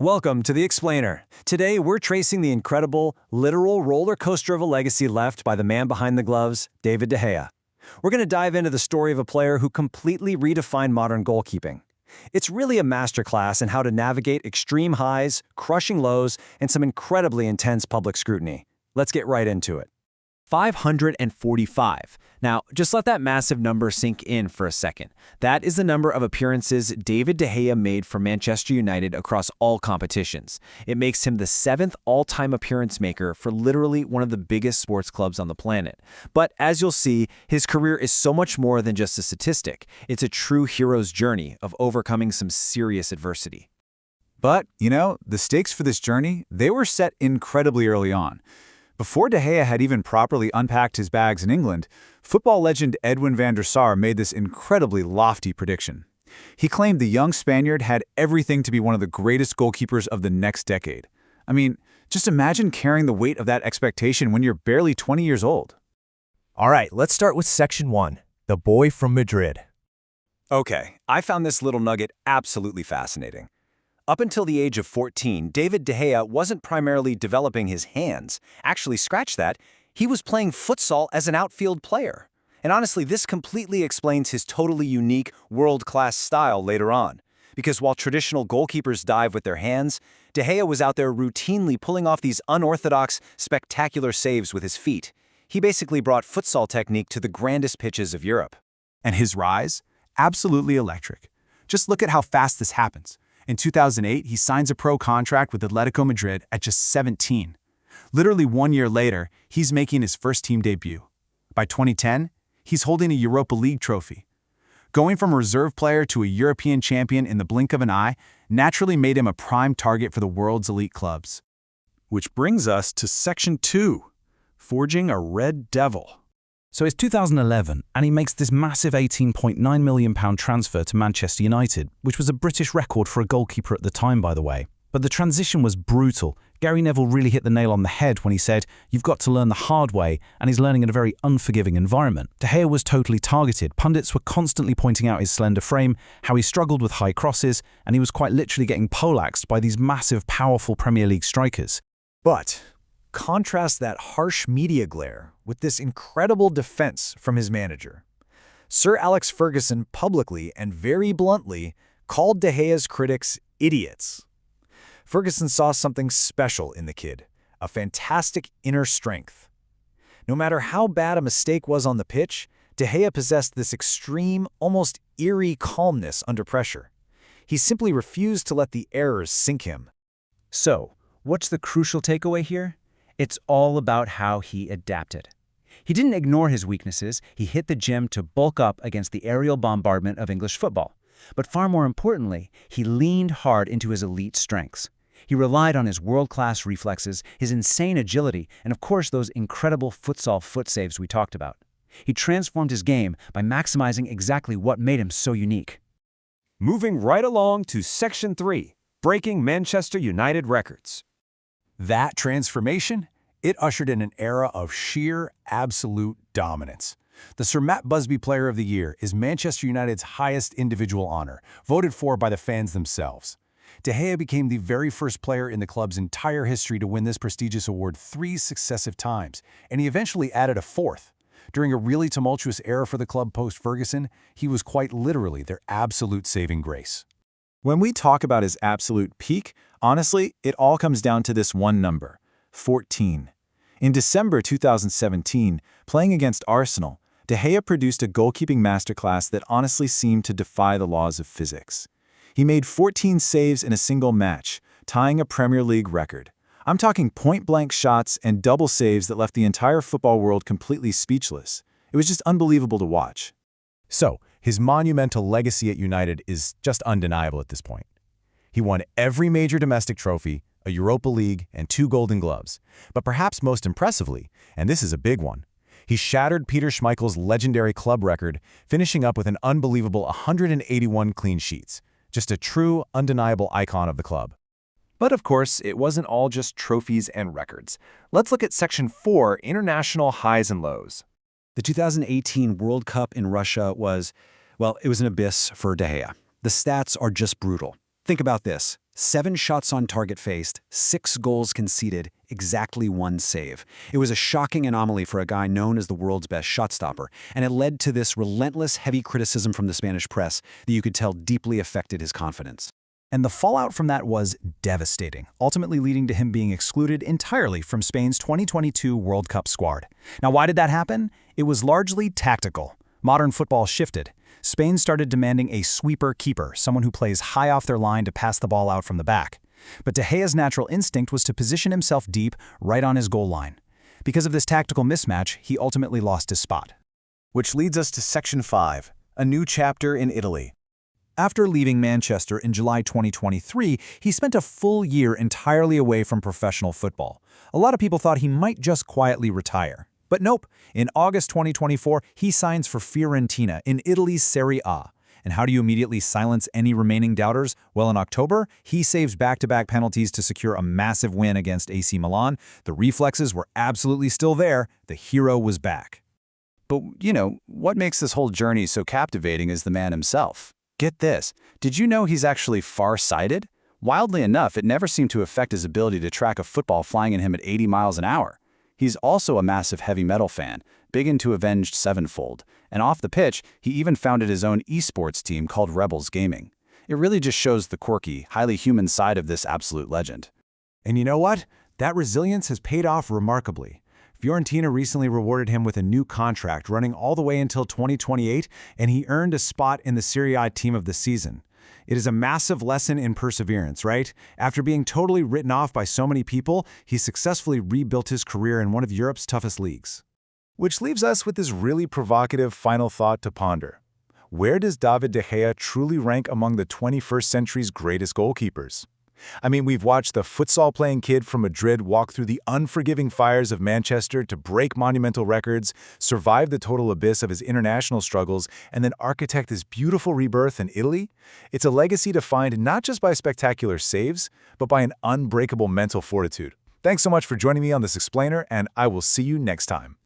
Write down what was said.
Welcome to The Explainer. Today, we're tracing the incredible, literal roller coaster of a legacy left by the man behind the gloves, David De Gea. We're going to dive into the story of a player who completely redefined modern goalkeeping. It's really a masterclass in how to navigate extreme highs, crushing lows, and some incredibly intense public scrutiny. Let's get right into it. 545. Now, just let that massive number sink in for a second. That is the number of appearances David De Gea made for Manchester United across all competitions. It makes him the 7th all-time appearance maker for literally one of the biggest sports clubs on the planet. But as you'll see, his career is so much more than just a statistic. It's a true hero's journey of overcoming some serious adversity. But, the stakes for this journey, they were set incredibly early on. Before De Gea had even properly unpacked his bags in England, football legend Edwin van der Sar made this incredibly lofty prediction. He claimed the young Spaniard had everything to be one of the greatest goalkeepers of the next decade. I mean, just imagine carrying the weight of that expectation when you're barely 20 years old. All right, let's start with Section 1, the boy from Madrid. Okay, I found this little nugget absolutely fascinating. Up until the age of 14, David De Gea wasn't primarily developing his hands. Actually, scratch that, he was playing futsal as an outfield player. And honestly, this completely explains his totally unique, world-class style later on. Because while traditional goalkeepers dive with their hands, De Gea was out there routinely pulling off these unorthodox, spectacular saves with his feet. He basically brought futsal technique to the grandest pitches of Europe. And his rise? Absolutely electric. Just look at how fast this happens. In 2008, he signs a pro contract with Atletico Madrid at just 17. Literally 1 year later, he's making his first team debut. By 2010, he's holding a Europa League trophy. Going from a reserve player to a European champion in the blink of an eye naturally made him a prime target for the world's elite clubs. Which brings us to Section 2, forging a red devil. So it's 2011, and he makes this massive £18.9 million transfer to Manchester United, which was a British record for a goalkeeper at the time, by the way. But the transition was brutal. Gary Neville really hit the nail on the head when he said, "You've got to learn the hard way," and he's learning in a very unforgiving environment. De Gea was totally targeted. Pundits were constantly pointing out his slender frame, how he struggled with high crosses, and he was quite literally getting poleaxed by these massive, powerful Premier League strikers. But contrast that harsh media glare with this incredible defense from his manager. Sir Alex Ferguson publicly and very bluntly called De Gea's critics idiots. Ferguson saw something special in the kid, a fantastic inner strength. No matter how bad a mistake was on the pitch, De Gea possessed this extreme, almost eerie calmness under pressure. He simply refused to let the errors sink him. So, what's the crucial takeaway here? It's all about how he adapted. He didn't ignore his weaknesses, he hit the gym to bulk up against the aerial bombardment of English football. But far more importantly, he leaned hard into his elite strengths. He relied on his world-class reflexes, his insane agility, and of course those incredible futsal foot saves we talked about. He transformed his game by maximizing exactly what made him so unique. Moving right along to Section 3, breaking Manchester United records. That transformation, it ushered in an era of sheer, absolute dominance. The Sir Matt Busby Player of the Year is Manchester United's highest individual honor, voted for by the fans themselves. De Gea became the very first player in the club's entire history to win this prestigious award 3 successive times, and he eventually added a 4th. During a really tumultuous era for the club post-Ferguson, he was quite literally their absolute saving grace. When we talk about his absolute peak, honestly, it all comes down to this one number, 14. In December 2017, playing against Arsenal, De Gea produced a goalkeeping masterclass that honestly seemed to defy the laws of physics. He made 14 saves in a single match, tying a Premier League record. I'm talking point-blank shots and double saves that left the entire football world completely speechless. It was just unbelievable to watch. So, his monumental legacy at United is just undeniable at this point. He won every major domestic trophy, a Europa League, and 2 Golden Gloves. But perhaps most impressively, and this is a big one, he shattered Peter Schmeichel's legendary club record, finishing up with an unbelievable 181 clean sheets. Just a true, undeniable icon of the club. But of course, it wasn't all just trophies and records. Let's look at Section 4, international highs and lows. The 2018 World Cup in Russia was, well, it was an abyss for De Gea. The stats are just brutal. Think about this. 7 shots on target faced, 6 goals conceded, exactly 1 save. It was a shocking anomaly for a guy known as the world's best shot stopper, and it led to this relentless heavy criticism from the Spanish press that you could tell deeply affected his confidence. And the fallout from that was devastating, ultimately leading to him being excluded entirely from Spain's 2022 World Cup squad. Now, why did that happen? It was largely tactical. Modern football shifted. Spain started demanding a sweeper keeper, someone who plays high off their line to pass the ball out from the back. But De Gea's natural instinct was to position himself deep, right on his goal line. Because of this tactical mismatch, he ultimately lost his spot. Which leads us to Section 5, a new chapter in Italy. After leaving Manchester in July 2023, he spent a full year entirely away from professional football. A lot of people thought he might just quietly retire. But nope, in August 2024, he signs for Fiorentina in Italy's Serie A. And how do you immediately silence any remaining doubters? Well, in October, he saves back-to-back penalties to secure a massive win against AC Milan. The reflexes were absolutely still there. The hero was back. But, what makes this whole journey so captivating is the man himself. Get this, did you know he's actually far-sighted? Wildly enough, it never seemed to affect his ability to track a football flying at him at 80 miles an hour. He's also a massive heavy metal fan, big into Avenged Sevenfold, and off the pitch, he even founded his own esports team called Rebels Gaming. It really just shows the quirky, highly human side of this absolute legend. And you know what? That resilience has paid off remarkably. Fiorentina recently rewarded him with a new contract running all the way until 2028, and he earned a spot in the Serie A team of the season. It is a massive lesson in perseverance, right? After being totally written off by so many people, he successfully rebuilt his career in one of Europe's toughest leagues. Which leaves us with this really provocative final thought to ponder. Where does David De Gea truly rank among the 21st century's greatest goalkeepers? I mean, we've watched the futsal-playing kid from Madrid walk through the unforgiving fires of Manchester to break monumental records, survive the total abyss of his international struggles, and then architect this beautiful rebirth in Italy. It's a legacy defined not just by spectacular saves, but by an unbreakable mental fortitude. Thanks so much for joining me on this explainer, and I will see you next time.